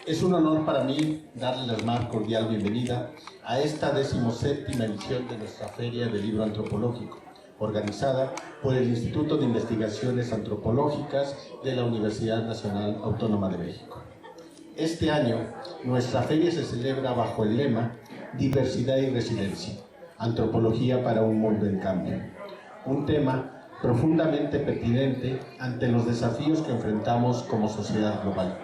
Es un honor para mí darle la más cordial bienvenida a esta 17ª edición de nuestra Feria del Libro Antropológico, organizada por el Instituto de Investigaciones Antropológicas de la Universidad Nacional Autónoma de México. Este año, nuestra feria se celebra bajo el lema Diversidad y Resiliencia, Antropología para un mundo en cambio. Un tema profundamente pertinente ante los desafíos que enfrentamos como sociedad global,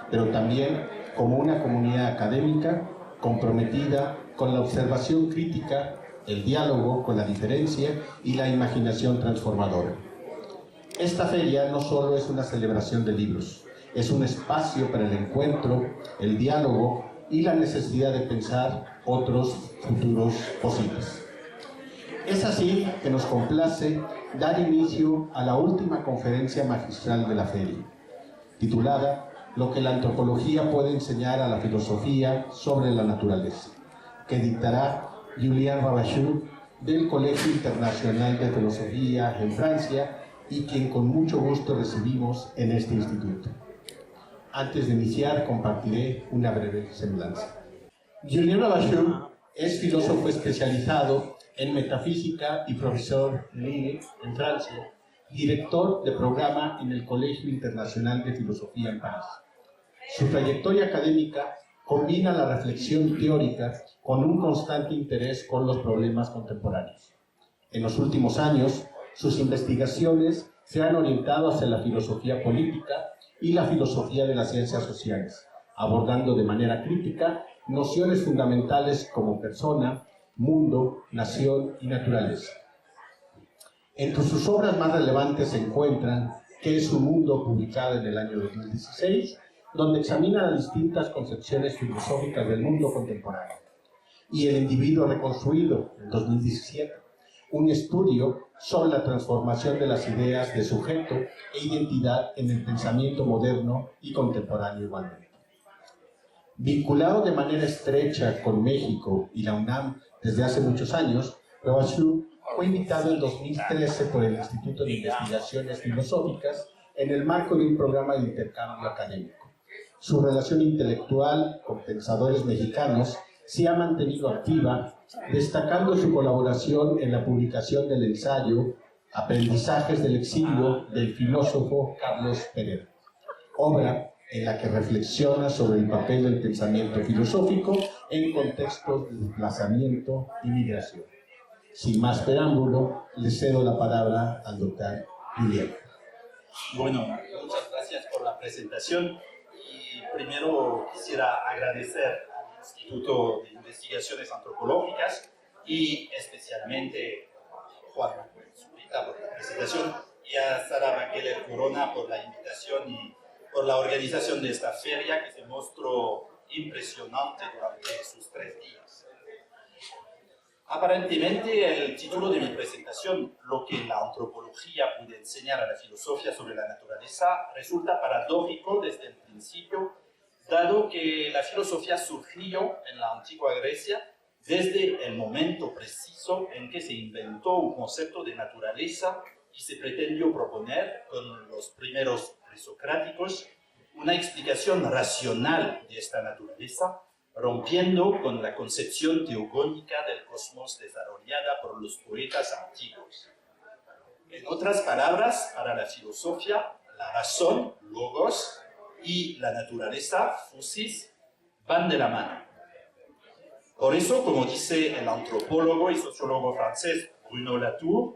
pero también como una comunidad académica comprometida con la observación crítica, el diálogo con la diferencia y la imaginación transformadora. Esta feria no solo es una celebración de libros, es un espacio para el encuentro, el diálogo y la necesidad de pensar otros futuros posibles. Es así que nos complace dar inicio a la última conferencia magistral de la feria, titulada Lo que la antropología puede enseñar a la filosofía sobre la naturaleza, que dictará Julien Rabachou del Colegio Internacional de Filosofía en Francia y quien con mucho gusto recibimos en este instituto. Antes de iniciar, compartiré una breve semblanza. Julien Rabachou es filósofo especializado en metafísica y profesor en Lille, en Francia, director de programa en el Colegio Internacional de Filosofía en París. Su trayectoria académica combina la reflexión teórica con un constante interés con los problemas contemporáneos. En los últimos años, sus investigaciones se han orientado hacia la filosofía política y la filosofía de las ciencias sociales, abordando de manera crítica nociones fundamentales como persona, mundo, nación y naturaleza. Entre sus obras más relevantes se encuentran ¿Qué es un mundo?, publicada en el año 2016, donde examina las distintas concepciones filosóficas del mundo contemporáneo, y El individuo reconstruido, en 2017, un estudio sobre la transformación de las ideas de sujeto e identidad en el pensamiento moderno y contemporáneo igualmente. Vinculado de manera estrecha con México y la UNAM desde hace muchos años, Rabachou fue invitado en 2013 por el Instituto de Investigaciones Filosóficas en el marco de un programa de intercambio académico. Su relación intelectual con pensadores mexicanos se ha mantenido activa, destacando su colaboración en la publicación del ensayo Aprendizajes del exilio del filósofo Carlos Pereira, obra en la que reflexiona sobre el papel del pensamiento filosófico en contextos de desplazamiento y migración. Sin más preámbulo, le cedo la palabra al doctor Julien. Bueno, muchas gracias por la presentación. Primero quisiera agradecer al Instituto de Investigaciones Antropológicas y especialmente a Juan Zurita por la presentación y a Sara Maqueler Corona por la invitación y por la organización de esta feria que se mostró impresionante durante sus 3 días. Aparentemente, el título de mi presentación, Lo que la antropología puede enseñar a la filosofía sobre la naturaleza, resulta paradójico desde el principio, dado que la filosofía surgió en la antigua Grecia desde el momento preciso en que se inventó un concepto de naturaleza y se pretendió proponer, con los primeros presocráticos, una explicación racional de esta naturaleza, rompiendo con la concepción teogónica del cosmos desarrollada por los poetas antiguos. En otras palabras, para la filosofía, la razón, logos, y la naturaleza, physis, van de la mano. Por eso, como dice el antropólogo y sociólogo francés Bruno Latour,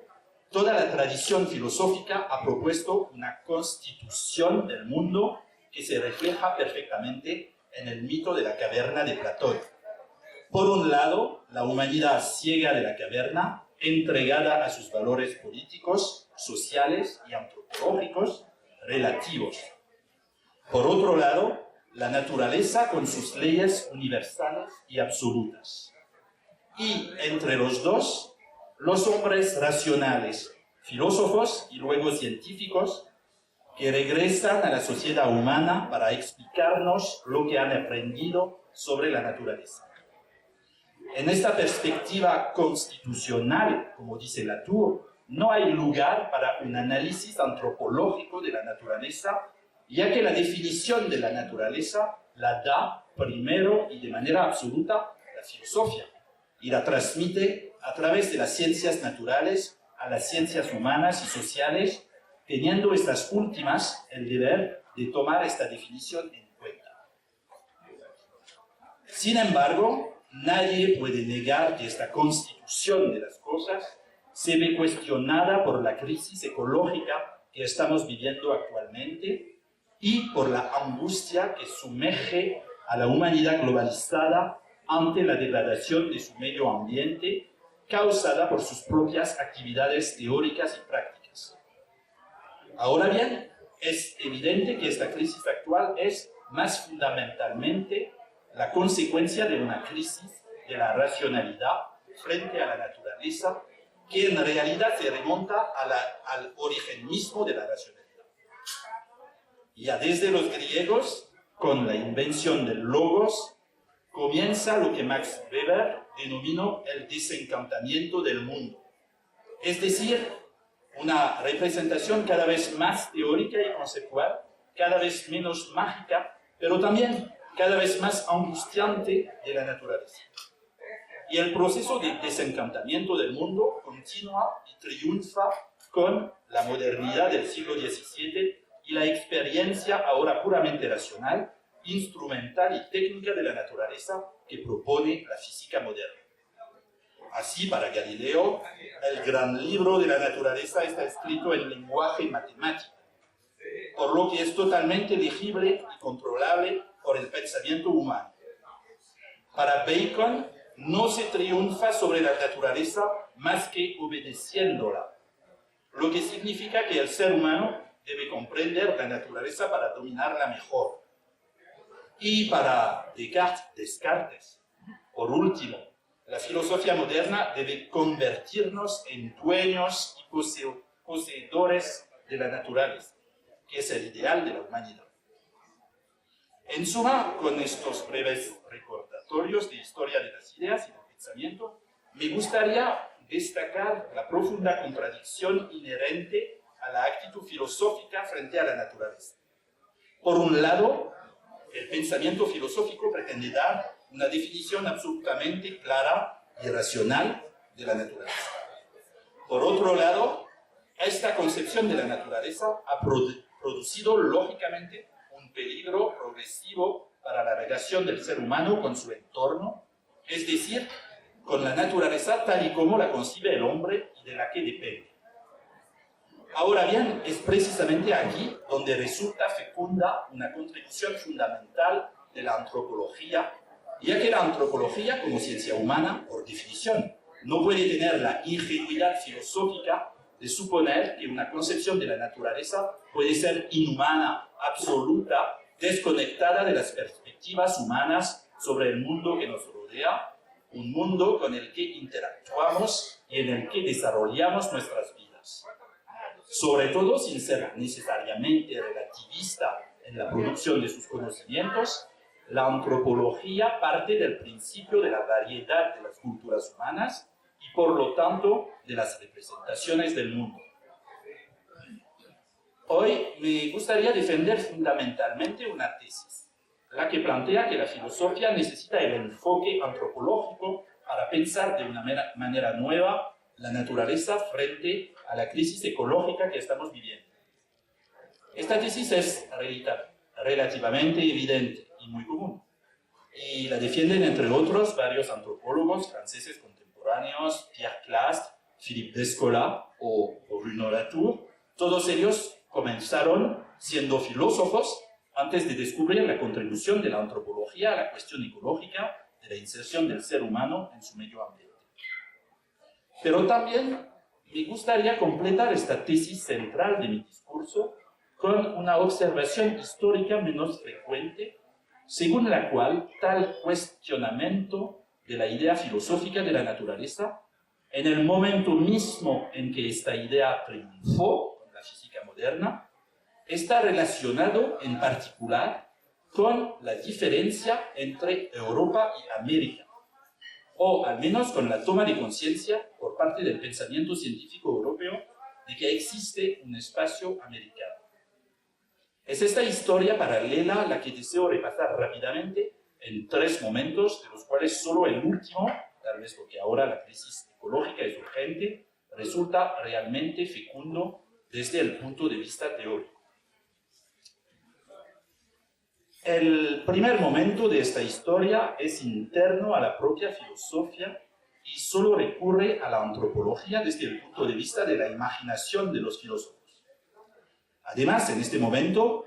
toda la tradición filosófica ha propuesto una constitución del mundo que se refleja perfectamente en el mito de la caverna de Platón. Por un lado, la humanidad ciega de la caverna, entregada a sus valores políticos, sociales y antropológicos relativos. Por otro lado, la naturaleza con sus leyes universales y absolutas. Y entre los dos, los hombres racionales, filósofos y luego científicos, que regresan a la sociedad humana para explicarnos lo que han aprendido sobre la naturaleza. En esta perspectiva constitucional, como dice Latour, no hay lugar para un análisis antropológico de la naturaleza, ya que la definición de la naturaleza la da primero y de manera absoluta la filosofía y la transmite a través de las ciencias naturales a las ciencias humanas y sociales, teniendo estas últimas el deber de tomar esta definición en cuenta. Sin embargo, nadie puede negar que esta constitución de las cosas se ve cuestionada por la crisis ecológica que estamos viviendo actualmente y por la angustia que sumerge a la humanidad globalizada ante la degradación de su medio ambiente causada por sus propias actividades teóricas y prácticas. Ahora bien, es evidente que esta crisis actual es más fundamentalmente la consecuencia de una crisis de la racionalidad frente a la naturaleza que en realidad se remonta al origen mismo de la racionalidad. Ya desde los griegos, con la invención del logos, comienza lo que Max Weber denominó el desencantamiento del mundo. Es decir, una representación cada vez más teórica y conceptual, cada vez menos mágica, pero también cada vez más angustiante de la naturaleza. Y el proceso de desencantamiento del mundo continúa y triunfa con la modernidad del siglo XVII y la experiencia ahora puramente racional, instrumental y técnica de la naturaleza que propone la física moderna. Así, para Galileo, el gran libro de la naturaleza está escrito en lenguaje matemático, por lo que es totalmente legible y controlable por el pensamiento humano. Para Bacon, no se triunfa sobre la naturaleza más que obedeciéndola, lo que significa que el ser humano debe comprender la naturaleza para dominarla mejor. Y para Descartes, por último, la filosofía moderna debe convertirnos en dueños y poseedores de la naturaleza, que es el ideal de la humanidad. En suma, con estos breves recordatorios de historia de las ideas y del pensamiento, me gustaría destacar la profunda contradicción inherente a la actitud filosófica frente a la naturaleza. Por un lado, el pensamiento filosófico pretende dar una definición absolutamente clara y racional de la naturaleza. Por otro lado, esta concepción de la naturaleza ha producido lógicamente un peligro progresivo para la relación del ser humano con su entorno, es decir, con la naturaleza tal y como la concibe el hombre y de la que depende. Ahora bien, es precisamente aquí donde resulta fecunda una contribución fundamental de la antropología, ya que la antropología, como ciencia humana, por definición, no puede tener la ingenuidad filosófica de suponer que una concepción de la naturaleza puede ser inhumana, absoluta, desconectada de las perspectivas humanas sobre el mundo que nos rodea, un mundo con el que interactuamos y en el que desarrollamos nuestras vidas. Sobre todo sin ser necesariamente relativista en la producción de sus conocimientos, la antropología parte del principio de la variedad de las culturas humanas y por lo tanto de las representaciones del mundo. Hoy me gustaría defender fundamentalmente una tesis, la que plantea que la filosofía necesita el enfoque antropológico para pensar de una manera nueva la naturaleza frente a la crisis ecológica que estamos viviendo. Esta tesis es relativamente evidente y muy común, y la defienden entre otros varios antropólogos franceses contemporáneos, Pierre Clastres, Philippe Descola o Bruno Latour. Todos ellos comenzaron siendo filósofos antes de descubrir la contribución de la antropología a la cuestión ecológica de la inserción del ser humano en su medio ambiente. Pero también me gustaría completar esta tesis central de mi discurso con una observación histórica menos frecuente, según la cual tal cuestionamiento de la idea filosófica de la naturaleza, en el momento mismo en que esta idea triunfó en la física moderna, está relacionado en particular con la diferencia entre Europa y América, o al menos con la toma de conciencia por parte del pensamiento científico europeo de que existe un espacio americano. Es esta historia paralela la que deseo repasar rápidamente en 3 momentos, de los cuales solo el último, tal vez porque ahora la crisis ecológica es urgente, resulta realmente fecundo desde el punto de vista teórico. El primer momento de esta historia es interno a la propia filosofía y solo recurre a la antropología desde el punto de vista de la imaginación de los filósofos. Además, en este momento,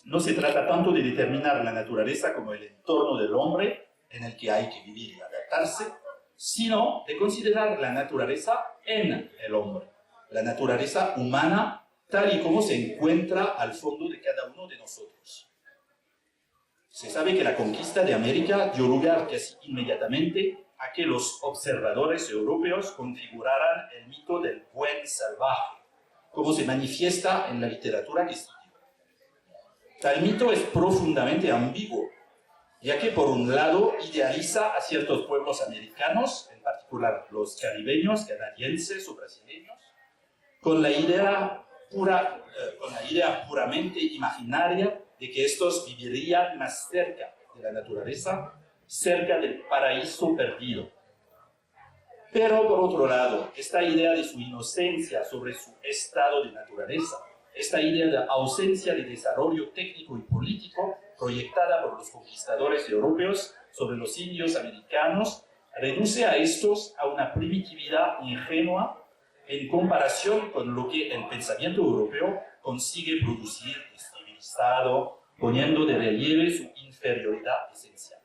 no se trata tanto de determinar la naturaleza como el entorno del hombre en el que hay que vivir y adaptarse, sino de considerar la naturaleza en el hombre, la naturaleza humana tal y como se encuentra al fondo de cada uno de nosotros. Se sabe que la conquista de América dio lugar casi inmediatamente a que los observadores europeos configuraran el mito del buen salvaje, como se manifiesta en la literatura que siguió. Tal mito es profundamente ambiguo, ya que por un lado idealiza a ciertos pueblos americanos, en particular los caribeños, canadienses o brasileños, con la idea puramente imaginaria de que estos vivirían más cerca de la naturaleza, cerca del paraíso perdido. Pero por otro lado, esta idea de su inocencia sobre su estado de naturaleza, esta idea de ausencia de desarrollo técnico y político proyectada por los conquistadores europeos sobre los indios americanos, reduce a estos a una primitividad ingenua en comparación con lo que el pensamiento europeo consigue producir civilizado, poniendo de relieve su inferioridad esencial.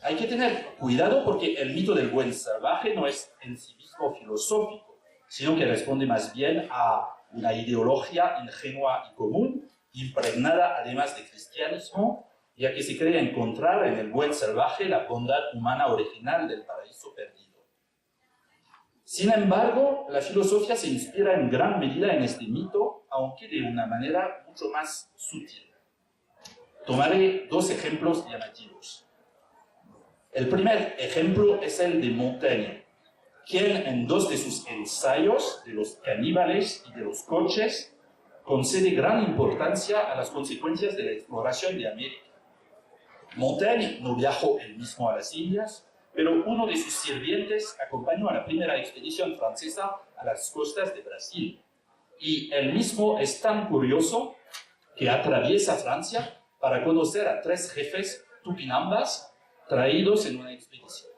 Hay que tener cuidado porque el mito del buen salvaje no es en sí mismo filosófico, sino que responde más bien a una ideología ingenua y común, impregnada además de cristianismo, ya que se cree encontrar en el buen salvaje la bondad humana original del paraíso perdido. Sin embargo, la filosofía se inspira en gran medida en este mito, aunque de una manera mucho más sutil. Tomaré 2 ejemplos llamativos. El primer ejemplo es el de Montaigne, quien en 2 de sus ensayos, de los caníbales y de los coches, concede gran importancia a las consecuencias de la exploración de América. Montaigne no viajó él mismo a las Indias, pero uno de sus sirvientes acompañó a la primera expedición francesa a las costas de Brasil. Y él mismo es tan curioso que atraviesa Francia para conocer a 3 jefes tupinambas traídos en una expedición.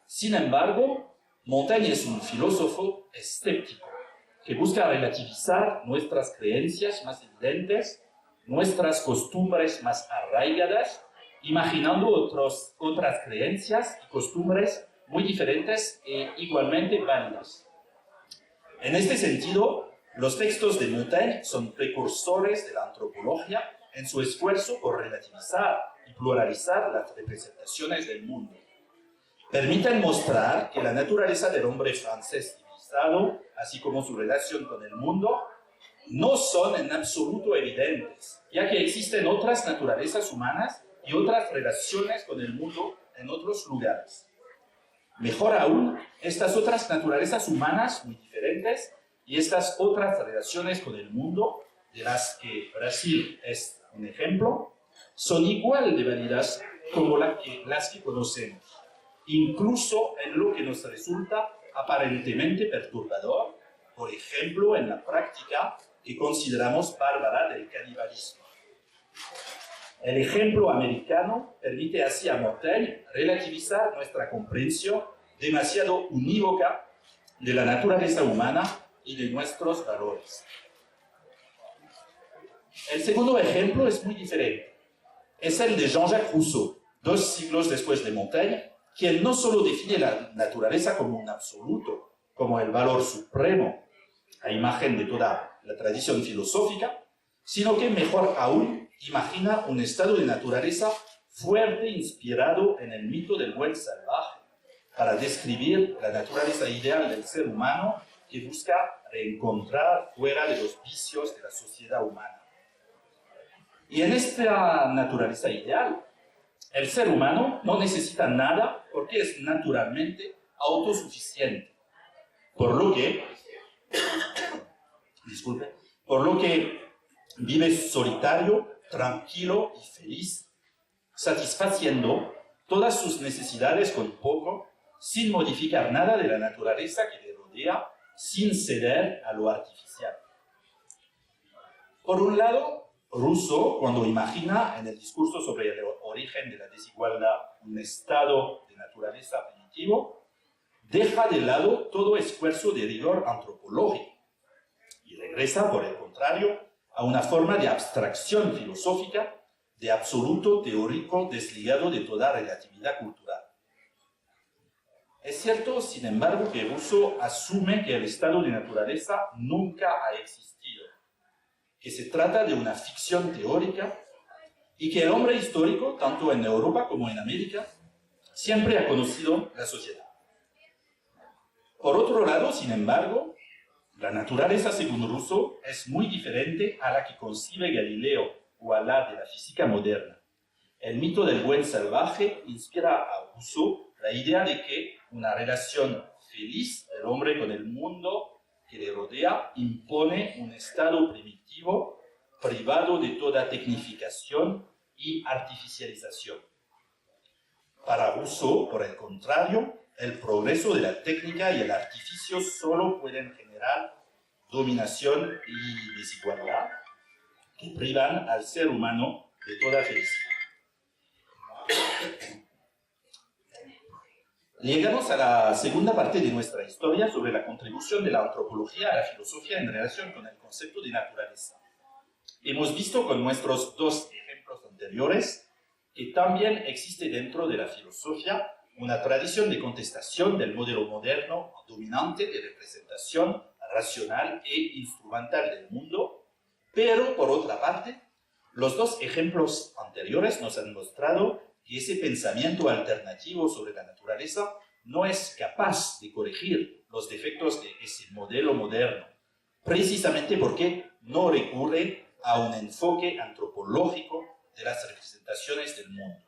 Sin embargo, Montaigne es un filósofo escéptico que busca relativizar nuestras creencias más evidentes, nuestras costumbres más arraigadas, imaginando otras creencias y costumbres muy diferentes e igualmente válidas. En este sentido, los textos de Montaigne son precursores de la antropología en su esfuerzo por relativizar y pluralizar las representaciones del mundo. Permiten mostrar que la naturaleza del hombre francés civilizado, así como su relación con el mundo, no son en absoluto evidentes, ya que existen otras naturalezas humanas y otras relaciones con el mundo en otros lugares. Mejor aún, estas otras naturalezas humanas muy diferentes y estas otras relaciones con el mundo, de las que Brasil es un ejemplo, son igual de válidas como las que conocemos, incluso en lo que nos resulta aparentemente perturbador, por ejemplo, en la práctica que consideramos bárbara del canibalismo. El ejemplo americano permite así a Montaigne relativizar nuestra comprensión demasiado unívoca de la naturaleza humana y de nuestros valores. El segundo ejemplo es muy diferente. Es el de Jean-Jacques Rousseau, 2 siglos después de Montaigne, quien no solo define la naturaleza como un absoluto, como el valor supremo, a imagen de toda la tradición filosófica, sino que mejor aún imagina un estado de naturaleza fuerte inspirado en el mito del buen salvaje, para describir la naturaleza ideal del ser humano que busca reencontrar fuera de los vicios de la sociedad humana. Y en esta naturaleza ideal, el ser humano no necesita nada porque es naturalmente autosuficiente. Por lo que por lo que vive solitario, tranquilo y feliz, satisfaciendo todas sus necesidades con poco, sin modificar nada de la naturaleza que le rodea, sin ceder a lo artificial. Por un lado, Rousseau, cuando imagina en el discurso sobre el origen de la desigualdad un estado de naturaleza primitivo, deja de lado todo esfuerzo de rigor antropológico y regresa, por el contrario, a una forma de abstracción filosófica, de absoluto teórico desligado de toda relatividad cultural. Es cierto, sin embargo, que Rousseau asume que el estado de naturaleza nunca ha existido, que se trata de una ficción teórica y que el hombre histórico, tanto en Europa como en América, siempre ha conocido la sociedad. Por otro lado, sin embargo, la naturaleza, según Rousseau, es muy diferente a la que concibe Galileo o a la de la física moderna. El mito del buen salvaje inspira a Rousseau la idea de que una relación feliz del hombre con el mundo que le rodea impone un estado primitivo privado de toda tecnificación y artificialización. Para Rousseau, por el contrario, el progreso de la técnica y el artificio solo pueden generar dominación y desigualdad que privan al ser humano de toda felicidad. Llegamos a la segunda parte de nuestra historia sobre la contribución de la antropología a la filosofía en relación con el concepto de naturaleza. Hemos visto con nuestros dos ejemplos anteriores que también existe dentro de la filosofía una tradición de contestación del modelo moderno dominante de representación racional e instrumental del mundo, pero por otra parte, los dos ejemplos anteriores nos han mostrado que ese pensamiento alternativo sobre la naturaleza no es capaz de corregir los defectos de ese modelo moderno, precisamente porque no recurre a un enfoque antropológico de las representaciones del mundo.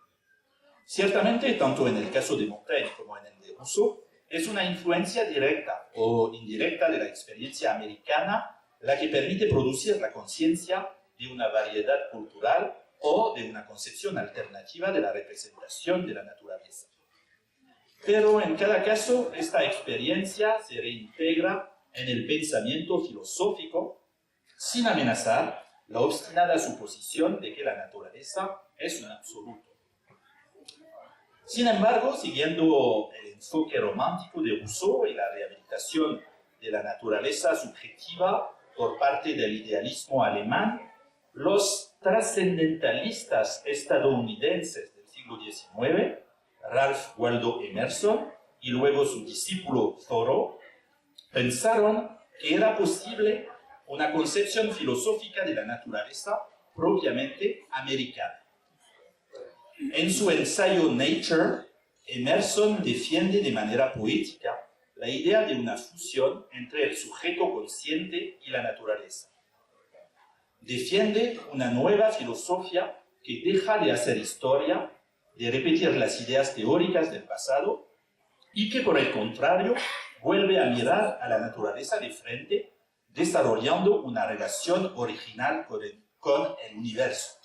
Ciertamente, tanto en el caso de Montaigne como en el de Rousseau, es una influencia directa o indirecta de la experiencia americana la que permite producir la conciencia de una variedad cultural o de una concepción alternativa de la representación de la naturaleza. Pero en cada caso, esta experiencia se reintegra en el pensamiento filosófico sin amenazar la obstinada suposición de que la naturaleza es un absoluto. Sin embargo, siguiendo el enfoque romántico de Rousseau y la rehabilitación de la naturaleza subjetiva por parte del idealismo alemán, los trascendentalistas estadounidenses del siglo XIX, Ralph Waldo Emerson y luego su discípulo Thoreau, pensaron que era posible una concepción filosófica de la naturaleza propiamente americana. En su ensayo Nature, Emerson defiende de manera poética la idea de una fusión entre el sujeto consciente y la naturaleza. Defiende una nueva filosofía que deja de hacer historia, de repetir las ideas teóricas del pasado y que, por el contrario, vuelve a mirar a la naturaleza de frente, desarrollando una relación original con el universo.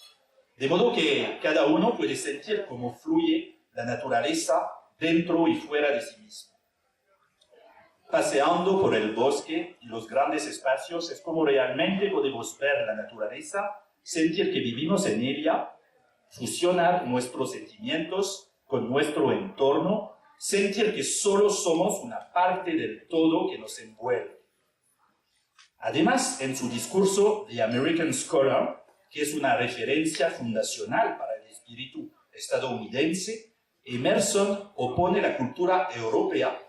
De modo que cada uno puede sentir cómo fluye la naturaleza dentro y fuera de sí mismo. Paseando por el bosque y los grandes espacios es como realmente podemos ver la naturaleza, sentir que vivimos en ella, fusionar nuestros sentimientos con nuestro entorno, sentir que solo somos una parte del todo que nos envuelve. Además, en su discurso The American Scholar, que es una referencia fundacional para el espíritu estadounidense, Emerson opone la cultura europea,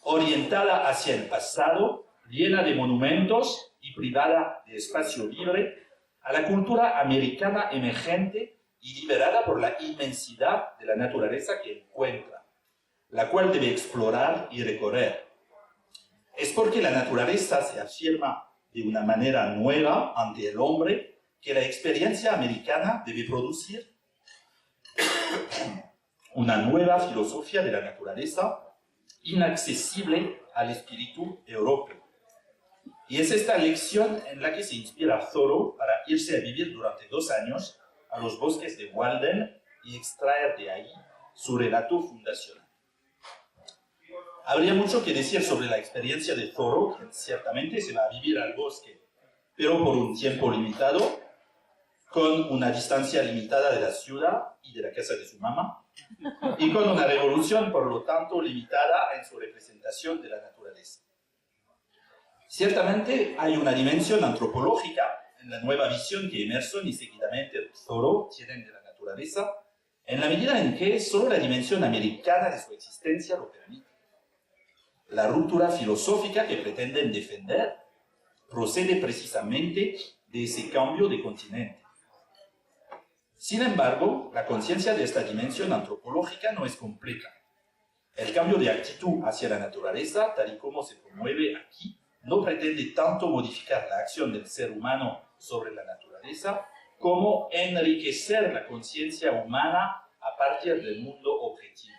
orientada hacia el pasado, llena de monumentos y privada de espacio libre, a la cultura americana emergente y liberada por la inmensidad de la naturaleza que encuentra, la cual debe explorar y recorrer. Es porque la naturaleza se afirma de una manera nueva ante el hombre que la experiencia americana debe producir una nueva filosofía de la naturaleza inaccesible al espíritu europeo. Y es esta lección en la que se inspira Thoreau para irse a vivir durante 2 años a los bosques de Walden y extraer de ahí su relato fundacional. Habría mucho que decir sobre la experiencia de Thoreau, que ciertamente se va a vivir al bosque, pero por un tiempo limitado, con una distancia limitada de la ciudad y de la casa de su mamá, y con una revolución, por lo tanto, limitada en su representación de la naturaleza. Ciertamente hay una dimensión antropológica en la nueva visión que Emerson y seguidamente Thoreau tienen de la naturaleza, en la medida en que solo la dimensión americana de su existencia lo permite. La ruptura filosófica que pretenden defender procede precisamente de ese cambio de continente. Sin embargo, la conciencia de esta dimensión antropológica no es completa. El cambio de actitud hacia la naturaleza, tal y como se promueve aquí, no pretende tanto modificar la acción del ser humano sobre la naturaleza, como enriquecer la conciencia humana a partir del mundo objetivo.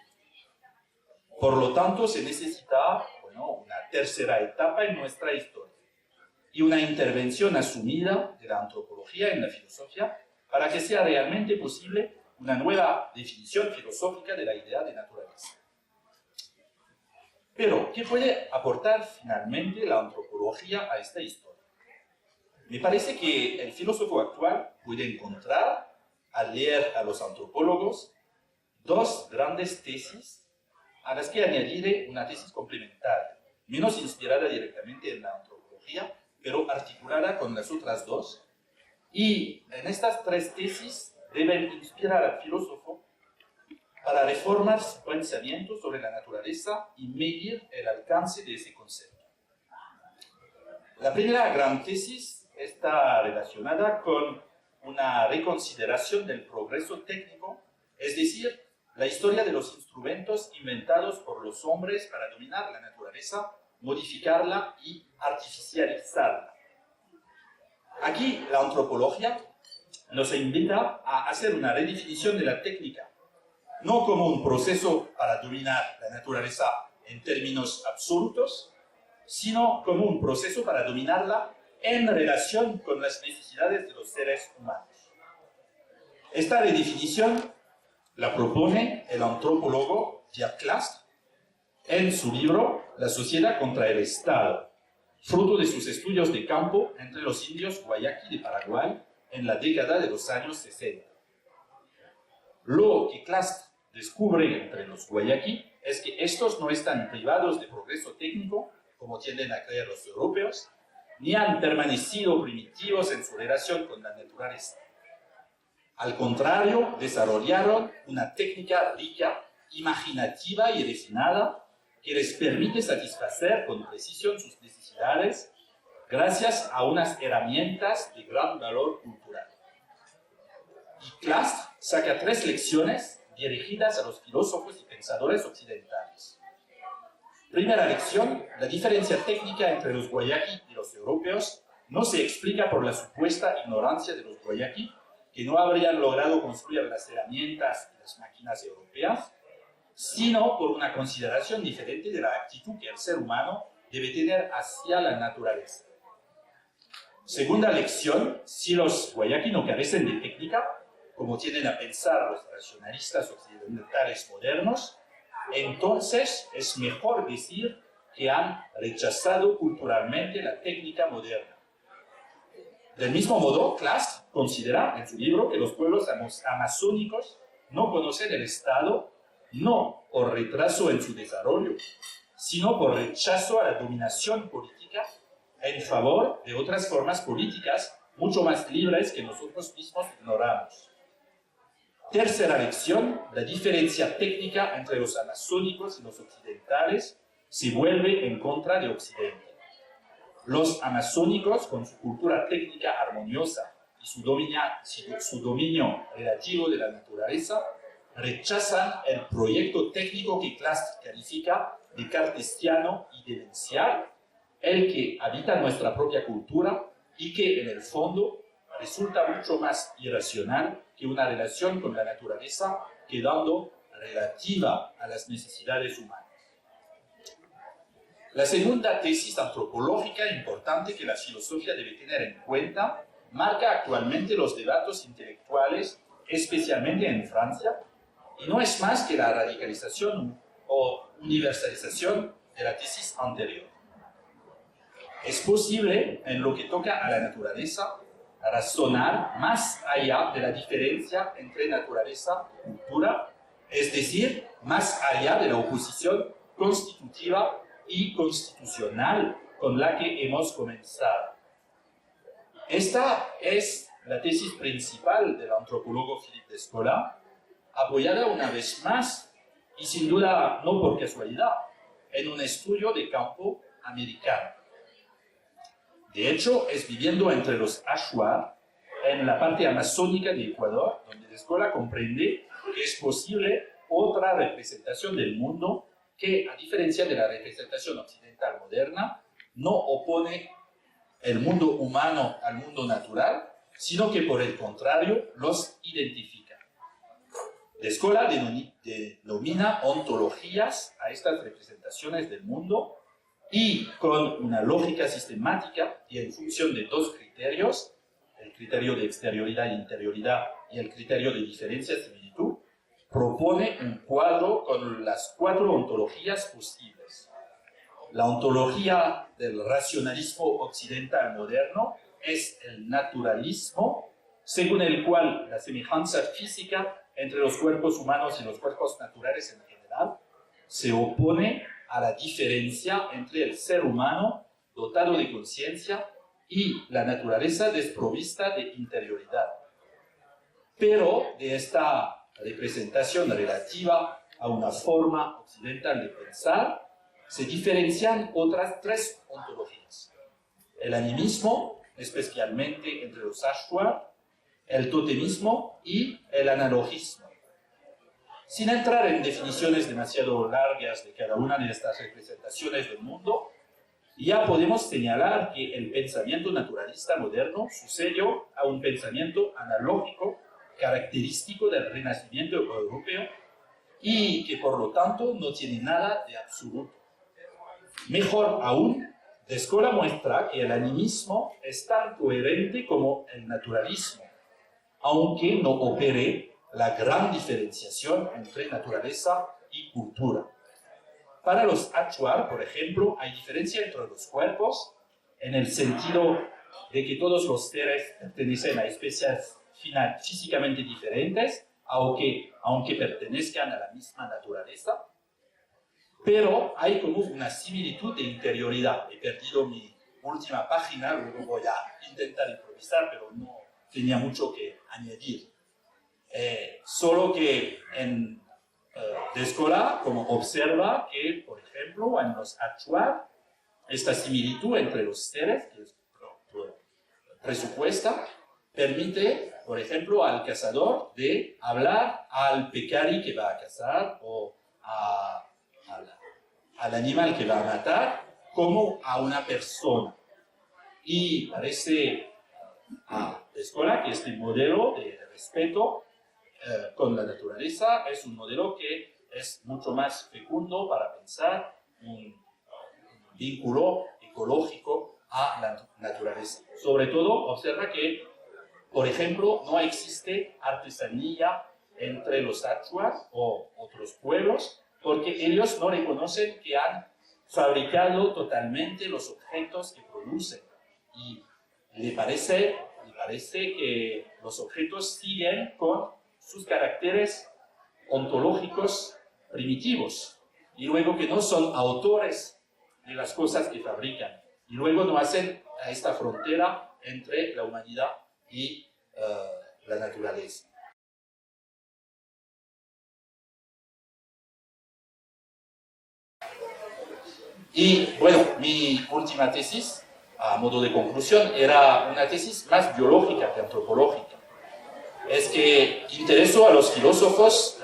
Por lo tanto, se necesita una tercera etapa en nuestra historia y una intervención asumida de la antropología en la filosofía para que sea realmente posible una nueva definición filosófica de la idea de naturaleza. Pero, ¿qué puede aportar finalmente la antropología a esta historia? Me parece que el filósofo actual puede encontrar, al leer a los antropólogos, 2 grandes tesis a las que añadiré una tesis complementaria, menos inspirada directamente en la antropología, pero articulada con las otras 2. Y en estas 3 tesis deben inspirar al filósofo para reformar su pensamiento sobre la naturaleza y medir el alcance de ese concepto. La primera gran tesis está relacionada con una reconsideración del progreso técnico, es decir, la historia de los instrumentos inventados por los hombres para dominar la naturaleza, modificarla y artificializarla. Aquí la antropología nos invita a hacer una redefinición de la técnica, no como un proceso para dominar la naturaleza en términos absolutos, sino como un proceso para dominarla en relación con las necesidades de los seres humanos. Esta redefinición la propone el antropólogo Pierre Clastres en su libro La sociedad contra el Estado, fruto de sus estudios de campo entre los indios Guayaqui de Paraguay en la década de los años 60. Lo que Clastres descubre entre los Guayaqui es que estos no están privados de progreso técnico, como tienden a creer los europeos, ni han permanecido primitivos en su relación con la naturaleza. Al contrario, desarrollaron una técnica rica, imaginativa y refinada que les permite satisfacer con precisión sus necesidades gracias a unas herramientas de gran valor cultural. Y Clastres saca 3 lecciones dirigidas a los filósofos y pensadores occidentales. Primera lección: la diferencia técnica entre los Guayaqui y los europeos no se explica por la supuesta ignorancia de los Guayaqui, que no habrían logrado construir las herramientas y las máquinas europeas, sino por una consideración diferente de la actitud que el ser humano debe tener hacia la naturaleza. Segunda lección: si los Guayaqui no carecen de técnica, como tienden a pensar los racionalistas occidentales modernos, entonces es mejor decir que han rechazado culturalmente la técnica moderna. Del mismo modo, Clastres considera en su libro que los pueblos amazónicos no conocen el Estado no por retraso en su desarrollo, sino por rechazo a la dominación política en favor de otras formas políticas mucho más libres que nosotros mismos ignoramos. Tercera lección: la diferencia técnica entre los amazónicos y los occidentales se vuelve en contra de Occidente. Los amazónicos, con su cultura técnica armoniosa y su dominio relativo de la naturaleza, rechazan el proyecto técnico que Clastres califica de cartesiano y demencial, el que habita nuestra propia cultura y que en el fondo resulta mucho más irracional que una relación con la naturaleza quedando relativa a las necesidades humanas. La segunda tesis antropológica importante que la filosofía debe tener en cuenta marca actualmente los debates intelectuales, especialmente en Francia, y no es más que la radicalización o universalización de la tesis anterior. Es posible, en lo que toca a la naturaleza, razonar más allá de la diferencia entre naturaleza y cultura, es decir, más allá de la oposición constitutiva y constitucional con la que hemos comenzado. Esta es la tesis principal del antropólogo Philippe Descola, apoyada una vez más, y sin duda no por casualidad, en un estudio de campo americano. De hecho, es viviendo entre los Achuar, en la parte amazónica de Ecuador, donde Descola comprende que es posible otra representación del mundo que, a diferencia de la representación occidental moderna, no opone el mundo humano al mundo natural, sino que por el contrario los identifica. Descola denomina ontologías a estas representaciones del mundo y con una lógica sistemática y en función de dos criterios, el criterio de exterioridad e interioridad y el criterio de diferencia y similitud, propone un cuadro con las 4 ontologías posibles. La ontología del racionalismo occidental moderno es el naturalismo, según el cual la semejanza física entre los cuerpos humanos y los cuerpos naturales en general se opone a la diferencia entre el ser humano dotado de conciencia y la naturaleza desprovista de interioridad. Pero de esta representación relativa a una forma occidental de pensar, se diferencian otras 3 ontologías. El animismo, especialmente entre los Achuar, el totemismo y el analogismo. Sin entrar en definiciones demasiado largas de cada una de estas representaciones del mundo, ya podemos señalar que el pensamiento naturalista moderno sucedió a un pensamiento analógico característico del Renacimiento europeo y que por lo tanto no tiene nada de absoluto. Mejor aún, Descola muestra que el animismo es tan coherente como el naturalismo, aunque no opere la gran diferenciación entre naturaleza y cultura. Para los Achuar, por ejemplo, hay diferencia entre los cuerpos en el sentido de que todos los seres pertenecen a especies físicamente diferentes, aunque pertenezcan a la misma naturaleza, pero hay como una similitud de interioridad. He perdido mi última página, luego voy a intentar improvisar, pero no tenía mucho que añadir. Solo que en Descola, como observa que, por ejemplo, en los Achuar, esta similitud entre los seres, que es presupuesta, permite, por ejemplo, al cazador de hablar al pecari que va a cazar o al animal que va a matar como a una persona. Y parece a Descola que este modelo de respeto con la naturaleza es un modelo que es mucho más fecundo para pensar un vínculo ecológico a la naturaleza. Sobre todo, observa que, por ejemplo, no existe artesanía entre los Achuar o otros pueblos, porque ellos no reconocen que han fabricado totalmente los objetos que producen. Y le parece que los objetos siguen con sus caracteres ontológicos primitivos, y luego que no son autores de las cosas que fabrican, y luego no hacen esta frontera entre la humanidad y la naturaleza. Y bueno, mi última tesis, a modo de conclusión, era una tesis más biológica que antropológica. Es que interesó a los filósofos,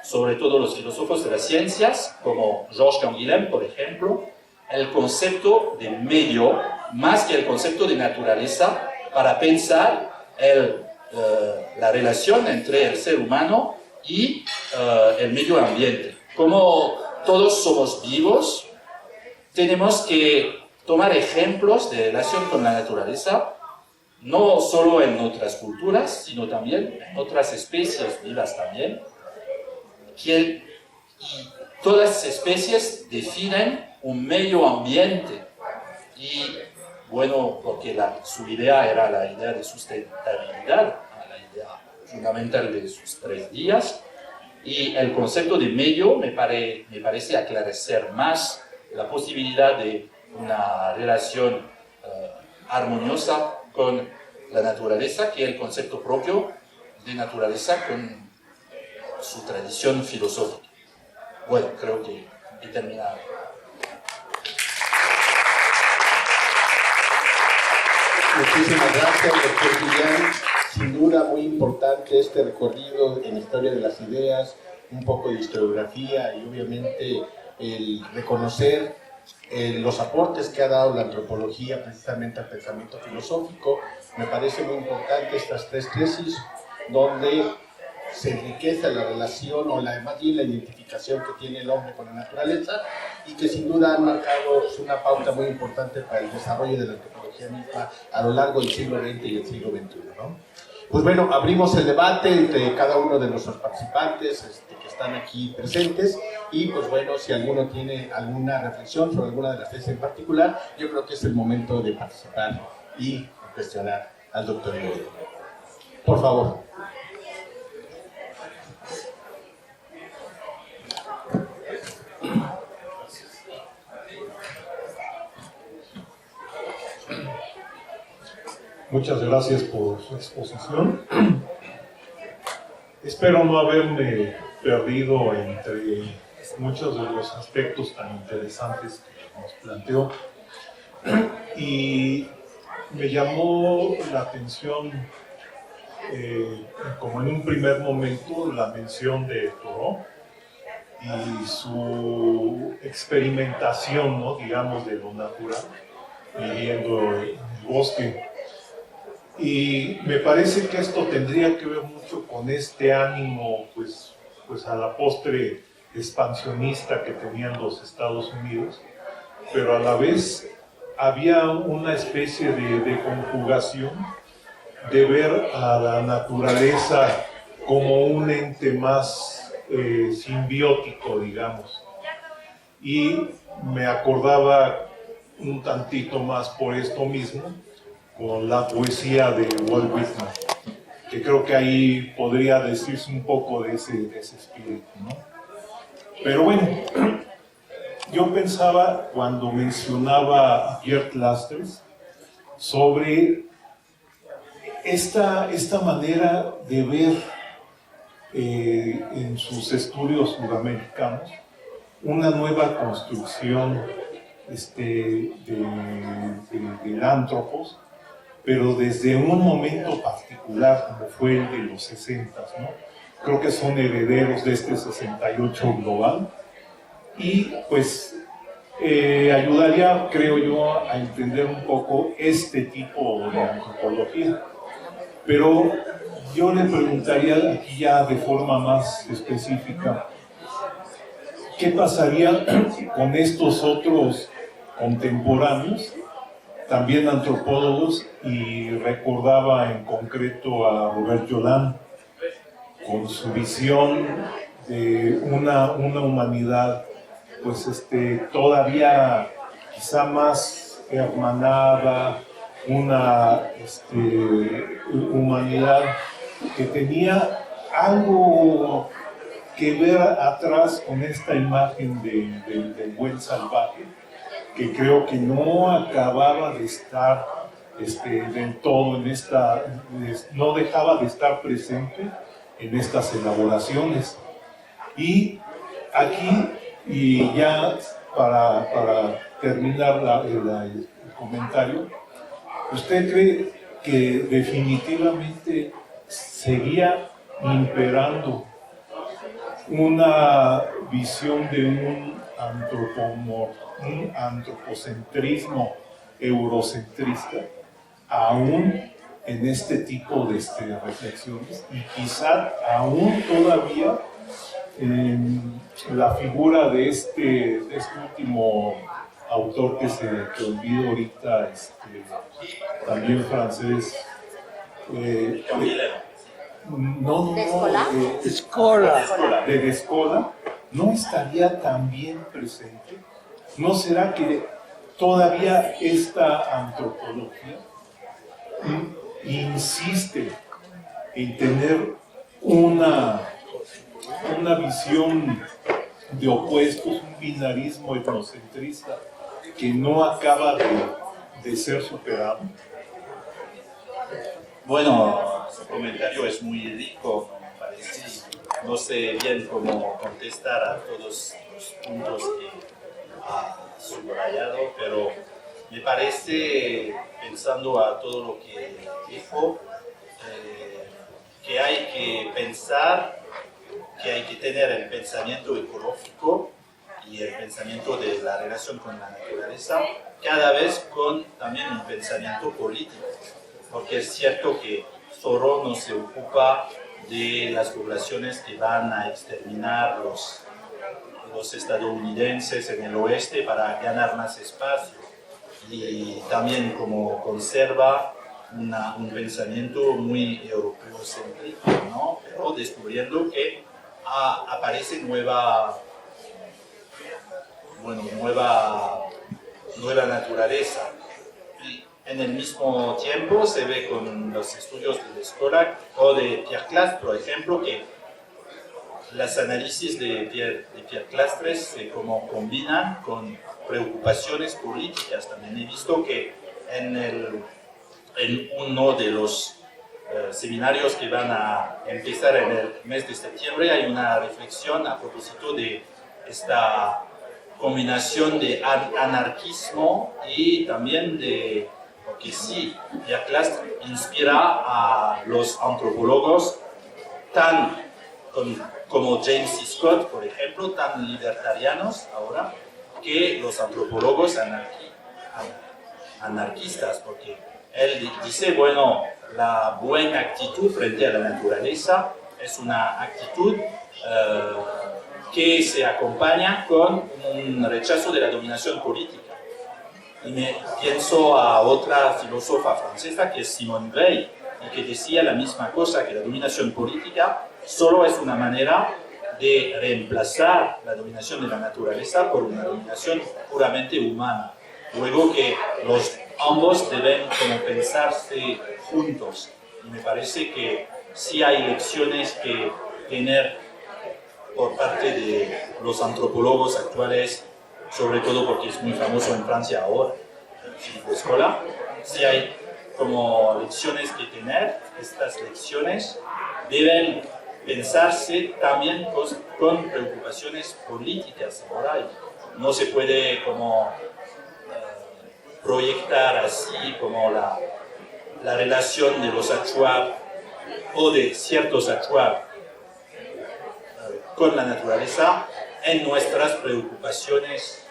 sobre todo los filósofos de las ciencias, como Georges Canguilhem, por ejemplo, el concepto de medio más que el concepto de naturaleza para pensar la relación entre el ser humano y el medio ambiente. Como todos somos vivos, tenemos que tomar ejemplos de relación con la naturaleza, no solo en otras culturas, sino también en otras especies vivas también, que todas las especies definen un medio ambiente y, bueno, porque su idea era la idea de sustentabilidad, la idea fundamental de sus 3 días, y el concepto de medio me parece aclarecer más la posibilidad de una relación armoniosa con la naturaleza que el concepto propio de naturaleza con su tradición filosófica. Bueno, creo que he terminado. Muchísimas gracias, doctor Guillén. Sin duda muy importante este recorrido en historia de las ideas, un poco de historiografía y obviamente el reconocer los aportes que ha dado la antropología precisamente al pensamiento filosófico. Me parece muy importante estas 3 tesis donde se enriquece la relación o más bien la identificación que tiene el hombre con la naturaleza y que sin duda han marcado una pauta muy importante para el desarrollo de la antropología misma a lo largo del siglo XX y el siglo XXI, ¿no? Pues bueno, abrimos el debate entre cada uno de nuestros participantes que están aquí presentes y pues bueno, si alguno tiene alguna reflexión sobre alguna de las tesis en particular, yo creo que es el momento de participar y cuestionar al doctor Guillén. Por favor. Muchas gracias por su exposición. Espero no haberme perdido entre muchos de los aspectos tan interesantes que nos planteó. Y me llamó la atención, como en un primer momento, la mención de Thoreau y su experimentación, ¿no?, digamos, de lo natural, viviendo en el bosque. Y me parece que esto tendría que ver mucho con este ánimo, pues a la postre expansionista que tenían los Estados Unidos, pero a la vez había una especie de conjugación de ver a la naturaleza como un ente más simbiótico, digamos. Y me acordaba un tantito más por esto mismo con la poesía de Walt Whitman, que creo que ahí podría decirse un poco de ese espíritu, ¿no? Pero bueno, yo pensaba cuando mencionaba a Gerd Lasters sobre esta manera de ver en sus estudios sudamericanos una nueva construcción del antropos, pero desde un momento particular como fue el de los 60, ¿no? Creo que son herederos de este 68 global y pues ayudaría, creo yo, a entender un poco este tipo de antropología. Pero yo le preguntaría aquí ya de forma más específica, ¿qué pasaría con estos otros contemporáneos, también antropólogos, y recordaba en concreto a Robert Joland, con su visión de una humanidad pues todavía quizá más hermanada, una humanidad que tenía algo que ver atrás con esta imagen del buen salvaje, que creo que no acababa de estar del todo en no dejaba de estar presente en estas elaboraciones. Y aquí, y ya para terminar el comentario, ¿usted cree que definitivamente seguía imperando una visión de un antropocentrismo eurocentrista aún en este tipo de reflexiones, y quizá aún todavía la figura de este último autor que olvido ahorita, también francés. No, ¿De Escola? De Escola, ¿no estaría también presente? ¿No será que todavía esta antropología insiste en tener una visión de opuestos, un binarismo etnocentrista que no acaba de ser superado? Bueno, su comentario es muy rico, me parece. No sé bien cómo contestar a todos los puntos que ha subrayado, pero me parece, pensando a todo lo que dijo, que hay que pensar, que hay que tener el pensamiento ecológico y el pensamiento de la relación con la naturaleza, cada vez con también un pensamiento político. Porque es cierto que Thoreau no se ocupa de las poblaciones que van a exterminar los estadounidenses en el oeste para ganar más espacio, y también como conserva un pensamiento muy europeo-céntrico, ¿no? Pero descubriendo que aparece nueva naturaleza. Y en el mismo tiempo se ve con los estudios de Escola o de Pierre Clastres, por ejemplo, que los análisis de Pierre Clastres se como combinan con preocupaciones políticas. También he visto que en uno de los seminarios que van a empezar en el mes de septiembre hay una reflexión a propósito de esta combinación de anarquismo y también de, porque sí, Pierre Clastres inspira a los antropólogos como James C. Scott, por ejemplo, tan libertarianos ahora, que los antropólogos anarquistas, porque él dice, bueno, la buena actitud frente a la naturaleza es una actitud que se acompaña con un rechazo de la dominación política. Y me pienso a otra filósofa francesa que es Simone Weil, y que decía la misma cosa, que la dominación política solo es una manera de reemplazar la dominación de la naturaleza por una dominación puramente humana. Luego que ambos deben como pensarse juntos. Y me parece que sí hay lecciones que tener por parte de los antropólogos actuales, sobre todo porque es muy famoso en Francia ahora, Philippe Escola. Sí hay como lecciones que tener. Estas lecciones deben pensarse también con preocupaciones políticas ahora. Y no se puede como proyectar así como la relación de los Achuar o de ciertos Achuar con la naturaleza en nuestras preocupaciones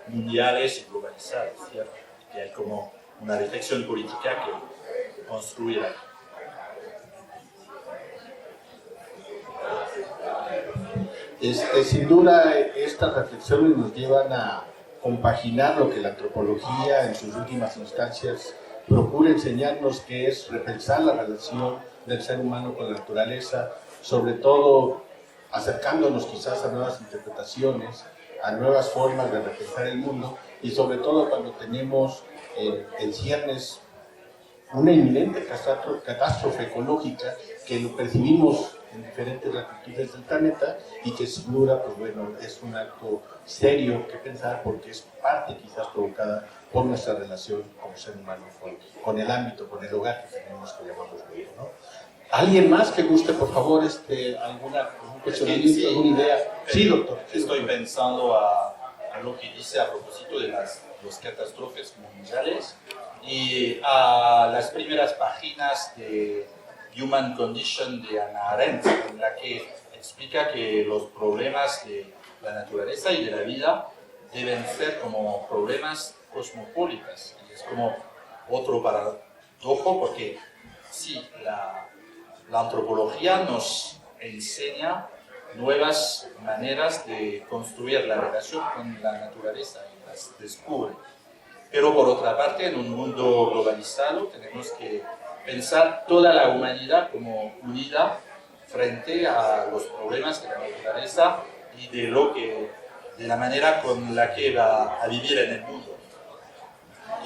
mundiales y globalizadas, ¿cierto? Que hay como una reflexión política que construir. Sin duda, estas reflexiones nos llevan a compaginar lo que la antropología en sus últimas instancias procura enseñarnos, que es repensar la relación del ser humano con la naturaleza, sobre todo acercándonos quizás a nuevas interpretaciones, a nuevas formas de repensar el mundo, y sobre todo cuando tenemos en ciernes una inminente catástrofe ecológica que lo percibimos en diferentes latitudes del planeta, y que sin duda, pues bueno, es un acto serio que pensar, porque es parte quizás provocada por nuestra relación como ser humano con el ámbito, con el hogar que tenemos, que llamamos mundo, ¿no? ¿Alguien más que guste, por favor, algún cuestionamiento, alguna idea? Sí, doctor. Estoy pensando a lo que dice a propósito de las catástrofes mundiales y a las primeras páginas de Human Condition de Hannah Arendt, en la que explica que los problemas de la naturaleza y de la vida deben ser como problemas cosmopolitas. Y es como otro paradojo, porque sí, la antropología nos enseña nuevas maneras de construir la relación con la naturaleza y las descubre. Pero por otra parte, en un mundo globalizado tenemos que pensar toda la humanidad como unida frente a los problemas de la naturaleza y de la manera con la que va a vivir en el mundo.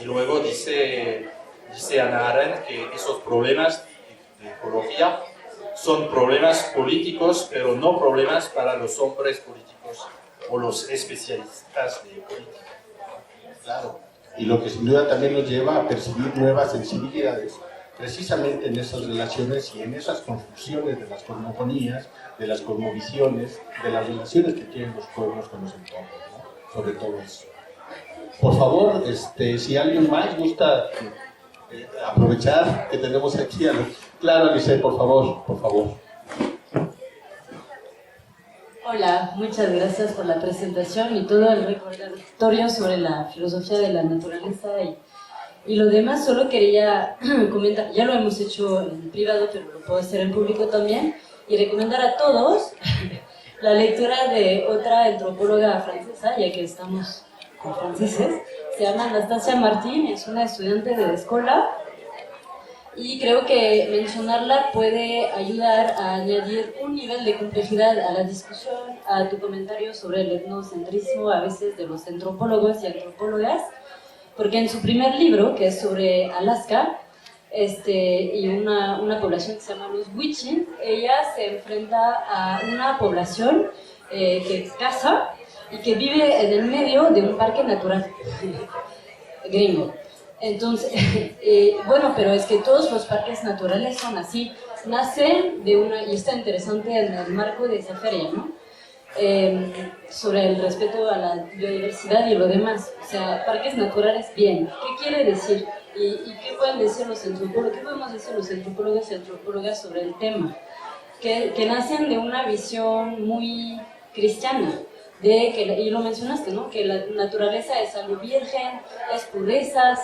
Y luego dice Hannah Arendt que esos problemas de ecología son problemas políticos, pero no problemas para los hombres políticos o los especialistas de política. Claro. Y lo que sin duda también nos lleva a percibir nuevas sensibilidades, precisamente en esas relaciones y en esas construcciones de las cosmogonías, de las cosmovisiones, de las relaciones que tienen los pueblos con los entornos, ¿no? Sobre todo eso. Por favor, si alguien más gusta aprovechar que tenemos aquí a Claro, Alice, por favor. Hola, muchas gracias por la presentación y todo el recordatorio sobre la filosofía de la naturaleza y lo demás. Solo quería comentar, ya lo hemos hecho en privado, pero lo puedo hacer en público también, y recomendar a todos la lectura de otra antropóloga francesa, ya que estamos con franceses. Se llama Anastasia Martin, es una estudiante de escuela, y creo que mencionarla puede ayudar a añadir un nivel de complejidad a la discusión, a tu comentario sobre el etnocentrismo a veces de los antropólogos y antropólogas, porque en su primer libro, que es sobre Alaska, y una población que se llama los Wichin, ella se enfrenta a una población que caza y que vive en el medio de un parque natural gringo. Entonces, bueno, pero es que todos los parques naturales son así, nacen de y está interesante en el marco de esa feria, ¿no? Sobre el respeto a la biodiversidad y lo demás. O sea, parques naturales, bien. ¿Qué quiere decir? ¿Y qué pueden decir los antropólogos? ¿Qué podemos decir los antropólogos y antropólogas sobre el tema? Que nacen de una visión muy cristiana. Y lo mencionaste, ¿no? Que la naturaleza es algo virgen, es pureza,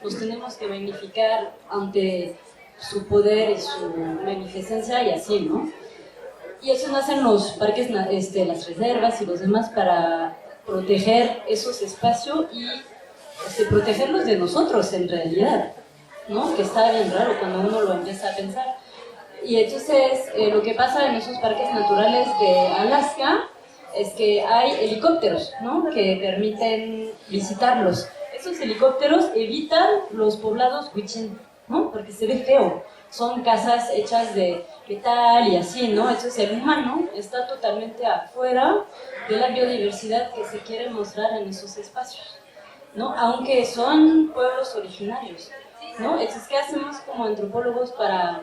nos tenemos que magnificar ante su poder y su magnificencia y así, ¿no? Y eso nacen los parques, las reservas y los demás para proteger esos espacios y protegerlos de nosotros en realidad, ¿no? Que está bien raro cuando uno lo empieza a pensar. Y entonces lo que pasa en esos parques naturales de Alaska es que hay helicópteros, ¿no? Que permiten visitarlos. Esos helicópteros evitan los poblados Wichin, ¿no? Porque se ve feo. Son casas hechas de metal y así, ¿no? Entonces el humano está totalmente afuera de la biodiversidad que se quiere mostrar en esos espacios, ¿no? Aunque son pueblos originarios, ¿no? Entonces, ¿qué hacemos como antropólogos para,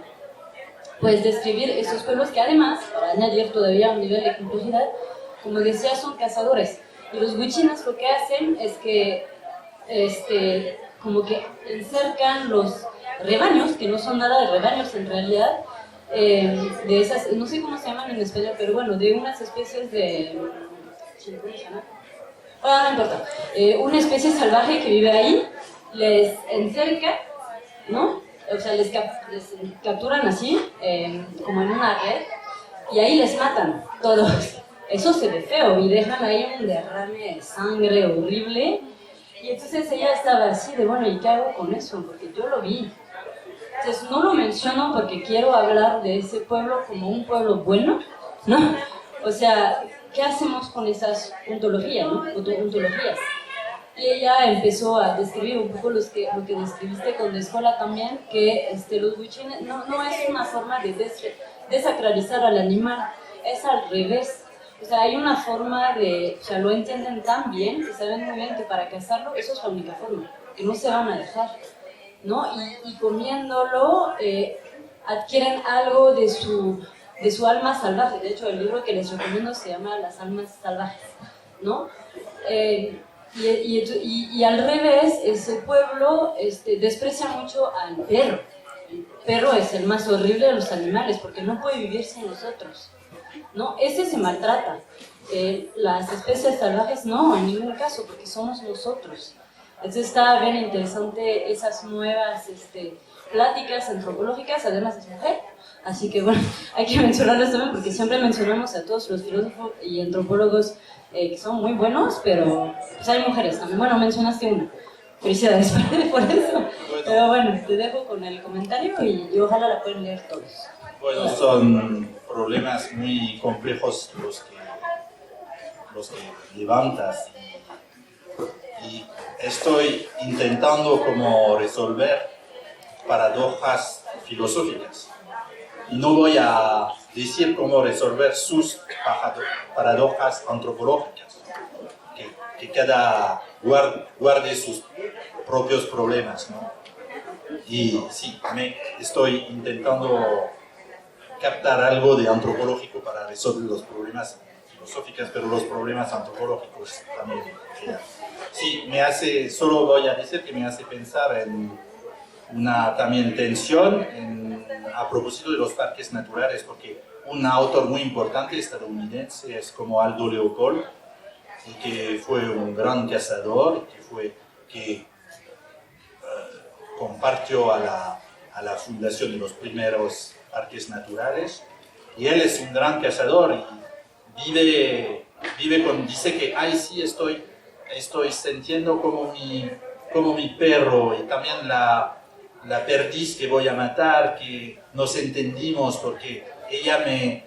pues, describir esos pueblos que además, para añadir todavía un nivel de complejidad, como decía, son cazadores? Y los Wichinas lo que hacen es que, como que encercan los rebaños, que no son nada de rebaños en realidad, de esas, no sé cómo se llaman en español, pero bueno, de unas especies de... ¿cómo se llama? Bueno, no importa. Una especie salvaje que vive ahí, les encerca, ¿no? O sea, les capturan así, como en una red, y ahí les matan todos. Eso se ve feo y dejan ahí un derrame de sangre horrible. Y entonces ella estaba así de, bueno, ¿y qué hago con eso? Porque yo lo vi. Entonces no lo menciono porque quiero hablar de ese pueblo como un pueblo bueno, ¿no? O sea, ¿qué hacemos con esas ontologías, ¿no? Ontologías. Y ella empezó a describir un poco lo que describiste con la escuela también, que los Wichines no es una forma de desacralizar al animal, es al revés. O sea, hay una forma o sea, lo entienden tan bien, que saben muy bien que para cazarlo, eso es la única forma, que no se van a dejar, ¿no? Y comiéndolo, adquieren algo de su alma salvaje. De hecho, el libro que les recomiendo se llama Las almas salvajes, ¿no? Y al revés, ese pueblo desprecia mucho al perro. El perro es el más horrible de los animales, porque no puede vivir sin nosotros, ¿no? Ese se maltrata. Las especies salvajes no, en ningún caso, porque somos nosotros. Entonces está bien interesante esas nuevas pláticas antropológicas, además es mujer, así que bueno, hay que mencionarlas también porque siempre mencionamos a todos los filósofos y antropólogos que son muy buenos, pero pues hay mujeres también. Bueno, mencionaste una. Felicidades por eso. Bueno. Pero bueno, te dejo con el comentario y ojalá la puedan leer todos. Bueno, son problemas muy complejos los que levantas y estoy intentando como resolver paradojas filosóficas. Y no voy a decir cómo resolver sus paradojas antropológicas, que cada guarde sus propios problemas, ¿no? Y sí, estoy intentando captar algo de antropológico para resolver los problemas filosóficos, pero los problemas antropológicos también. Sí, solo voy a decir que me hace pensar en una también tensión a propósito de los parques naturales, porque un autor muy importante estadounidense es como Aldo Leopold, y que fue un gran cazador, que compartió a la fundación de los primeros parques naturales, y él es un gran cazador y dice que sí, estoy sintiendo como mi perro, y también la perdiz que voy a matar, que nos entendimos porque ella me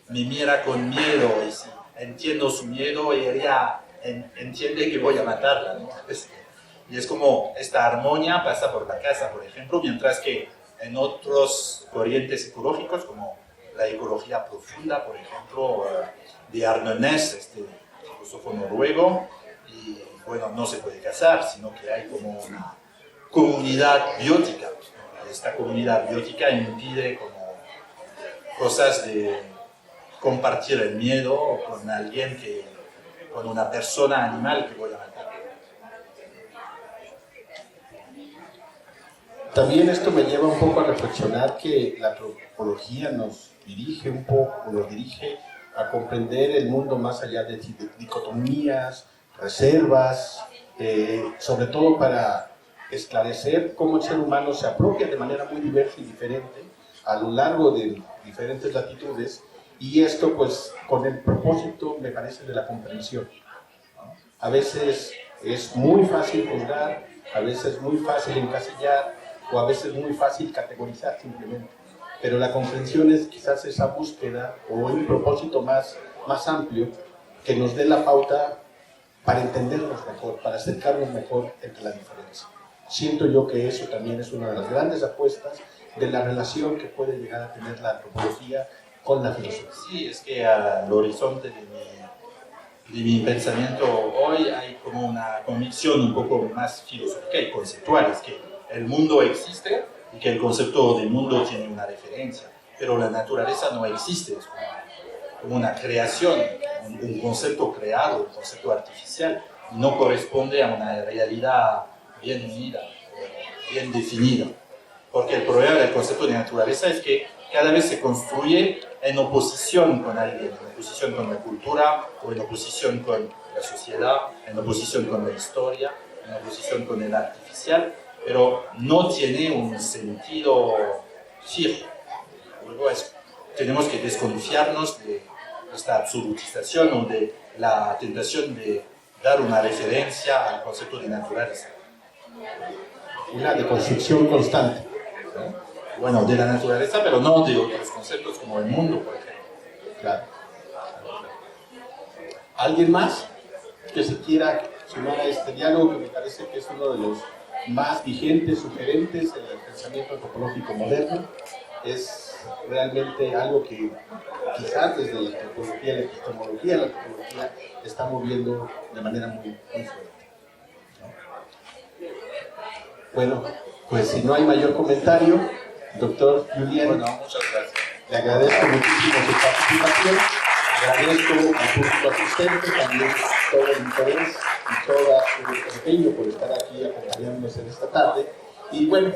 mira con miedo, y si entiendo su miedo y ella entiende que voy a matarla, ¿no? Y es como esta armonía pasa por la casa, por ejemplo, mientras que en otros corrientes ecológicos, como la ecología profunda, por ejemplo, de Arne Næss, este filósofo noruego, y bueno, no se puede cazar, sino que hay como una comunidad biótica. Esta comunidad biótica impide como cosas de compartir el miedo con alguien con una persona animal que voy a matar. También esto me lleva un poco a reflexionar que la antropología nos dirige a comprender el mundo más allá de dicotomías, reservas, sobre todo para esclarecer cómo el ser humano se apropia de manera muy diversa y diferente a lo largo de diferentes latitudes, y esto pues con el propósito, me parece, de la comprensión. A veces es muy fácil juzgar, a veces es muy fácil encasillar, o a veces es muy fácil categorizar simplemente, pero la comprensión es quizás esa búsqueda o un propósito más amplio que nos dé la pauta para entendernos mejor, para acercarnos mejor entre la diferencia. Siento yo que eso también es una de las grandes apuestas de la relación que puede llegar a tener la antropología con la filosofía. Sí, es que al horizonte de mi pensamiento hoy hay como una convicción un poco más filosófica y conceptual, es que el mundo existe y que el concepto de mundo tiene una referencia, pero la naturaleza no existe, es como una creación, un concepto creado, un concepto artificial, y no corresponde a una realidad bien unida, bien definida. Porque el problema del concepto de naturaleza es que cada vez se construye en oposición con alguien, en oposición con la cultura, o en oposición con la sociedad, en oposición con la historia, en oposición con el artificial, pero no tiene un sentido fijo. Luego tenemos que desconfiarnos de esta absolutización o de la tentación de dar una referencia al concepto de naturaleza. Una deconstrucción constante. Bueno, de la naturaleza, pero no de otros conceptos como el mundo, por ejemplo. Claro. ¿Alguien más que se quiera sumar a este diálogo, que me parece que es uno de los más vigentes, sugerentes en el pensamiento antropológico moderno? Es realmente algo que quizás desde la antropología, la epistemología, la antropología está moviendo de manera muy fuerte, ¿no? Bueno, pues si no hay mayor comentario, doctor Julien, Bueno, muchas gracias. le agradezco muchísimo su participación, agradezco al público asistente también todo el interés y todo su empeño por estar aquí acompañándonos en esta tarde, y bueno,